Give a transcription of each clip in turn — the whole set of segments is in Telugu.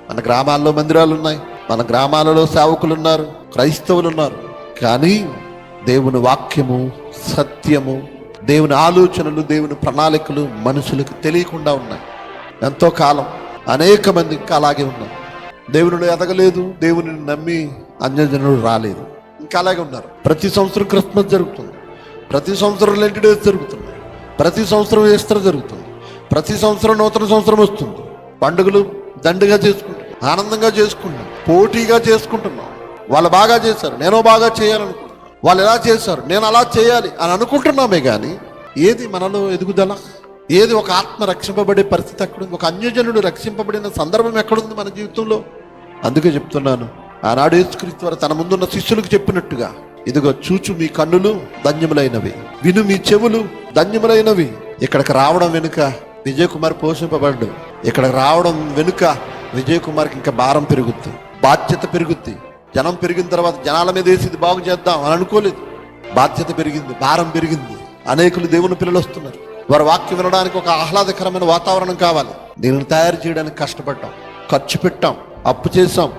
మన గ్రామాల్లో మందిరాలు ఉన్నాయి, మన గ్రామాలలో సేవకులు ఉన్నారు, క్రైస్తవులు ఉన్నారు. కానీ దేవుని వాక్యము, సత్యము, దేవుని ఆలోచనలు, దేవుని ప్రణాళికలు మనుషులకు తెలియకుండా ఉన్నాయి. ఎంతో కాలం అనేక మంది ఇంకా అలాగే ఉన్నారు. దేవునిలో ఎదగలేదు, దేవుని నమ్మి అన్యజనులు రాలేదు, ఇంకా అలాగే ఉన్నారు. ప్రతి సంవత్సరం క్రిస్మస్ జరుగుతుంది, ప్రతి సంవత్సరం లెంట్ డేస్ జరుగుతుంది, ప్రతి సంవత్సరం ఈస్టర్ జరుగుతుంది, ప్రతి సంవత్సరం నూతన సంవత్సరం వస్తుంది. పండుగలు దండిగా చేసుకుంటున్నాం, ఆనందంగా చేసుకుంటున్నాం, పోటీగా చేసుకుంటున్నాం. వాళ్ళు బాగా చేశారు, నేను బాగా చేయాలనుకుంటున్నాను, వాళ్ళు ఎలా చేశారు నేను అలా చేయాలి అని అనుకుంటున్నామే. కానీ ఏది మనలో ఎదుగుదల? ఏది ఒక ఆత్మ రక్షింపబడే పరిస్థితి ఎక్కడుంది? ఒక అన్యజనుడు రక్షింపబడిన సందర్భం ఎక్కడుంది మన జీవితంలో? అందుకే చెప్తున్నాను, ఆనాడు యేసుక్రీస్తు వారు తన ముందున్న శిష్యులకు చెప్పినట్టుగా, ఇదిగో చూచు మీ కన్నులు ధన్యములైనవి, విను మీ చెవులు ధన్యములైనవి. ఇక్కడికి రావడం వెనుక విజయ్ కుమార్ పోషింపబడ్డు. ఇక్కడికి రావడం వెనుక విజయ్ కుమార్కి ఇంకా భారం పెరుగుద్ది, బాధ్యత పెరుగుద్ది. జనం పెరిగిన తర్వాత జనాల మీద వేసి ఇది బాగు చేద్దాం అని అనుకోలేదు. బాధ్యత పెరిగింది, భారం పెరిగింది. అనేకులు దేవుని పిల్లలు వస్తున్నారు. వారి వాక్యం వినడానికి ఒక ఆహ్లాదకరమైన వాతావరణం కావాలి. దీనిని తయారు చేయడానికి కష్టపడ్డాం, ఖర్చు పెట్టాం, అప్పు చేసాం,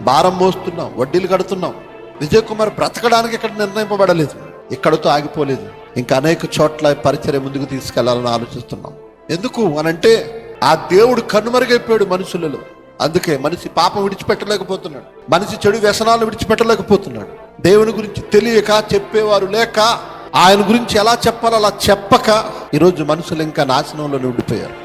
భారం మోస్తున్నాం, వడ్డీలు కడుతున్నాం. విజయ్ కుమార్ బ్రతకడానికి ఇక్కడ నిర్ణయింపబడలేదు, ఇక్కడతో ఆగిపోలేదు. ఇంకా అనేక చోట్ల పరిచర్య ముందుకు తీసుకెళ్లాలని ఆలోచిస్తున్నాం. ఎందుకు అనంటే ఆ దేవుడు కనుమరుగైపోయాడు మనుషులలో. అందుకే మనిషి పాపం విడిచిపెట్టలేకపోతున్నాడు, మనిషి చెడు వ్యసనాలు విడిచిపెట్టలేకపోతున్నాడు. దేవుని గురించి తెలియక, చెప్పేవారు లేక, ఆయన గురించి ఎలా చెప్పాలో అలా చెప్పక ఈరోజు మనుషులు ఇంకా నాశనంలో ఉండిపోయారు.